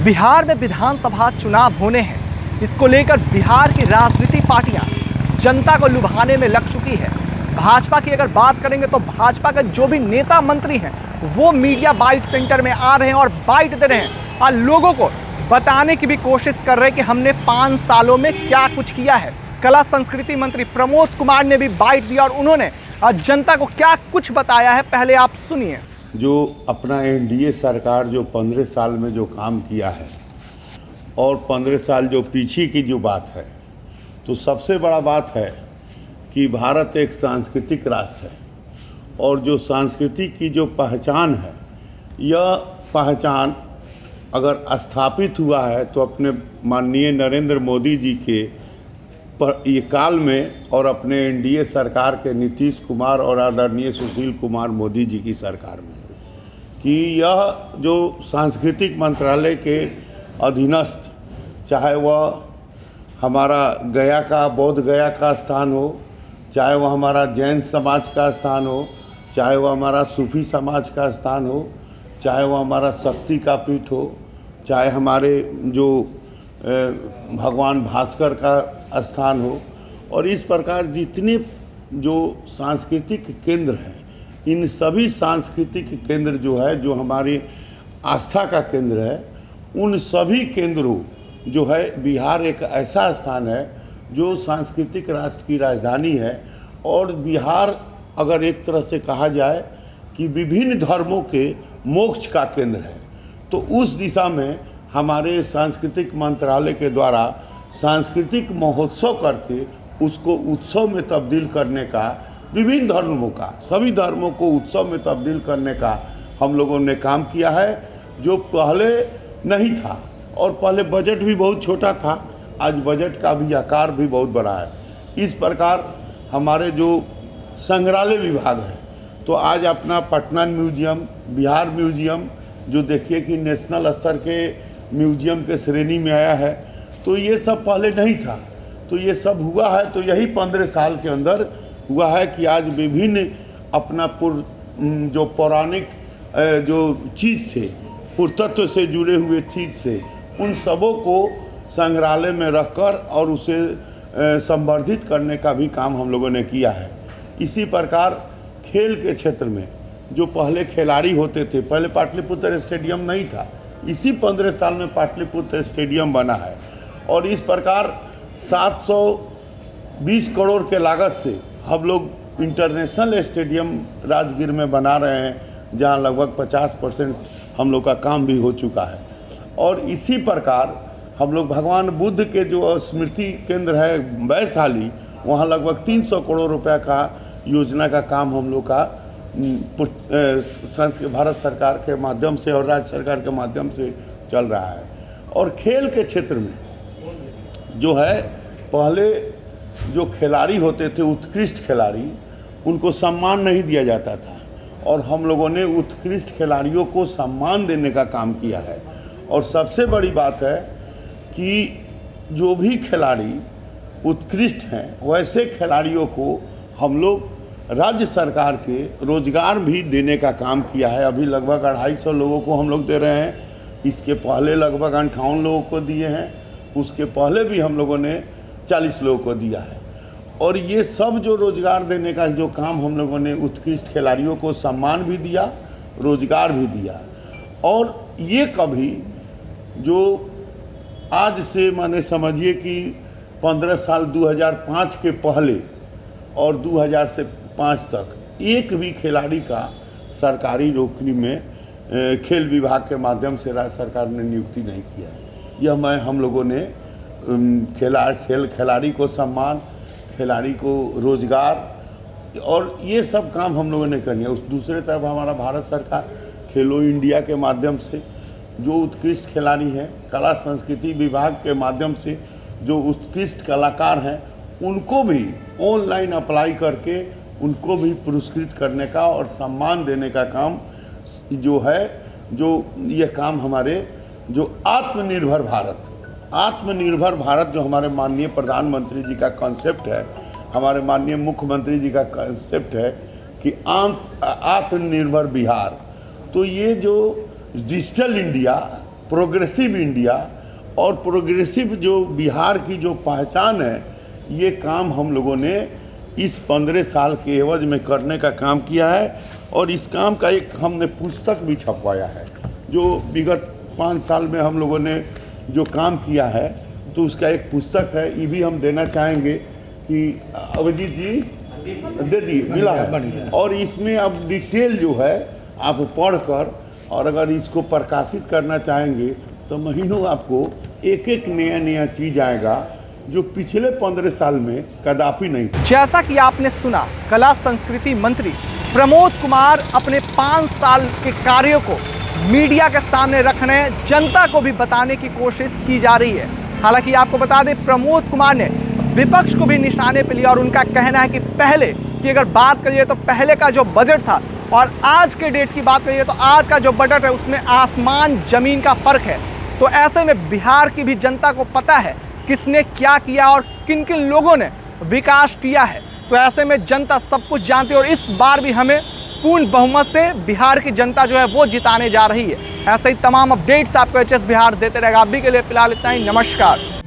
बिहार में विधानसभा चुनाव होने हैं। इसको लेकर बिहार की राजनीतिक पार्टियां जनता को लुभाने में लग चुकी है। भाजपा की अगर बात करेंगे तो भाजपा के जो भी नेता मंत्री हैं वो मीडिया बाइट सेंटर में आ रहे हैं और बाइट दे रहे हैं और लोगों को बताने की भी कोशिश कर रहे हैं कि हमने 5 सालों में क्या कुछ किया है। कला संस्कृति मंत्री प्रमोद कुमार ने भी बाइट दिया और उन्होंने जनता को क्या कुछ बताया है, पहले आप सुनिए। जो अपना एनडीए सरकार जो 15 साल में जो काम किया है और 15 साल जो पीछे की जो बात है, तो सबसे बड़ा बात है कि भारत एक सांस्कृतिक राष्ट्र है और जो संस्कृति की जो पहचान है, यह पहचान अगर स्थापित हुआ है तो अपने माननीय नरेंद्र मोदी जी के ये काल में और अपने एनडीए सरकार के नीतीश कुमार और आदरणीय सुशील कुमार मोदी जी की सरकार में, कि यह जो सांस्कृतिक मंत्रालय के अधीनस्थ, चाहे वह हमारा गया का बौद्ध गया का स्थान हो, चाहे वह हमारा जैन समाज का स्थान हो, चाहे वह हमारा सूफी समाज का स्थान हो, चाहे वह हमारा शक्ति का पीठ हो, चाहे हमारे जो भगवान भास्कर का स्थान हो, और इस प्रकार जितने जो सांस्कृतिक केंद्र हैं, इन सभी सांस्कृतिक केंद्र जो है, जो हमारी आस्था का केंद्र है, उन सभी केंद्रों जो है, बिहार एक ऐसा स्थान है जो सांस्कृतिक राष्ट्र की राजधानी है। और बिहार अगर एक तरह से कहा जाए कि विभिन्न धर्मों के मोक्ष का केंद्र है, तो उस दिशा में हमारे सांस्कृतिक मंत्रालय के द्वारा सांस्कृतिक महोत्सव करके उसको उत्सव में तब्दील करने का, विभिन्न धर्मों का, सभी धर्मों को उत्सव में तब्दील करने का हम लोगों ने काम किया है, जो पहले नहीं था। और पहले बजट भी बहुत छोटा था, आज बजट का भी आकार भी बहुत बड़ा है। इस प्रकार हमारे जो संग्रहालय विभाग है, तो आज अपना पटना म्यूजियम, बिहार म्यूजियम, जो देखिए कि नेशनल स्तर के म्यूजियम के श्रेणी में आया है, तो ये सब पहले नहीं था। तो ये सब हुआ है, तो यही 15 साल के अंदर हुआ है कि आज विभिन्न अपना जो पौराणिक जो चीज़ थे, पुरातत्व से जुड़े हुए चीज़ से, उन सबों को संग्रहालय में रखकर और उसे संवर्धित करने का भी काम हम लोगों ने किया है। इसी प्रकार खेल के क्षेत्र में जो पहले खिलाड़ी होते थे, पहले पाटलिपुत्र स्टेडियम नहीं था, इसी 15 साल में पाटलिपुत्र स्टेडियम बना है। और इस प्रकार 720 करोड़ के लागत से हम लोग इंटरनेशनल स्टेडियम राजगीर में बना रहे हैं, जहां लगभग 50% हम लोग का काम भी हो चुका है। और इसी प्रकार हम लोग भगवान बुद्ध के जो स्मृति केंद्र है वैशाली, वहाँ लगभग 300 करोड़ रुपया का योजना का काम हम लोग का भारत सरकार के माध्यम से और राज्य सरकार के माध्यम से चल रहा है। और खेल के क्षेत्र में जो है, पहले जो खिलाड़ी होते थे, उत्कृष्ट खिलाड़ी, उनको सम्मान नहीं दिया जाता था, और हम लोगों ने उत्कृष्ट खिलाड़ियों को सम्मान देने का काम किया है। और सबसे बड़ी बात है कि जो भी खिलाड़ी उत्कृष्ट हैं, वैसे खिलाड़ियों को हम लोग राज्य सरकार के रोजगार भी देने का काम किया है। अभी लगभग 250 लोगों को हम लोग दे रहे हैं, इसके पहले लगभग 58 लोगों को दिए हैं, उसके पहले भी हम लोगों ने 40 लोगों को दिया है। और ये सब जो रोजगार देने का जो काम हम लोगों ने, उत्कृष्ट खिलाड़ियों को सम्मान भी दिया, रोजगार भी दिया। और ये कभी जो आज से माने समझिए कि 15 साल 2005 के पहले और 2005 तक एक भी खिलाड़ी का सरकारी नौकरी में खेल विभाग के माध्यम से राज्य सरकार ने नियुक्ति नहीं किया। यह हम लोगों ने खिलाड़ी को सम्मान, खिलाड़ी को रोजगार, और ये सब काम हम लोगों ने करनी है। उस दूसरे तरफ हमारा भारत सरकार खेलो इंडिया के माध्यम से जो उत्कृष्ट खिलाड़ी हैं, कला संस्कृति विभाग के माध्यम से जो उत्कृष्ट कलाकार हैं, उनको भी ऑनलाइन अप्लाई करके उनको भी पुरस्कृत करने का और सम्मान देने का काम जो है, जो ये काम हमारे जो आत्मनिर्भर भारत जो हमारे माननीय प्रधानमंत्री जी का कॉन्सेप्ट है, हमारे माननीय मुख्यमंत्री जी का कॉन्सेप्ट है कि आत्मनिर्भर बिहार, तो ये जो डिजिटल इंडिया प्रोग्रेसिव इंडिया और प्रोग्रेसिव जो बिहार की जो पहचान है, ये काम हम लोगों ने इस 15 साल के एवज में करने का काम किया है। और इस काम का एक हमने पुस्तक भी छपवाया है, जो विगत 5 साल में हम लोगों ने जो काम किया है, तो उसका एक पुस्तक है। ये भी हम देना चाहेंगे कि अभिजीत जी दे दिए, मिला है। और इसमें अब डिटेल जो है आप पढ़कर, और अगर इसको प्रकाशित करना चाहेंगे तो महीनों आपको एक एक नया चीज़ आएगा जो पिछले 15 साल में कदापि नहीं था। जैसा कि आपने सुना, कला संस्कृति मंत्री प्रमोद कुमार अपने 5 साल के कार्यों को मीडिया के सामने रखने, जनता को भी बताने की कोशिश की जा रही है। हालांकि आपको बता दें, प्रमोद कुमार ने विपक्ष को भी निशाने पर लिया और उनका कहना है कि पहले की अगर बात करिए तो पहले का जो बजट था और आज के डेट की बात करिए तो आज का जो बजट है उसमें आसमान जमीन का फर्क है। तो ऐसे में बिहार की भी जनता को पता है किसने क्या किया और किन किन लोगों ने विकास किया है। तो ऐसे में जनता सब कुछ जानती है और इस बार भी हमें पूर्ण बहुमत से बिहार की जनता जो है वो जिताने जा रही है। ऐसे ही तमाम अपडेट्स आपको HS बिहार देते रहेगा। अभी के लिए फिलहाल इतना ही। नमस्कार।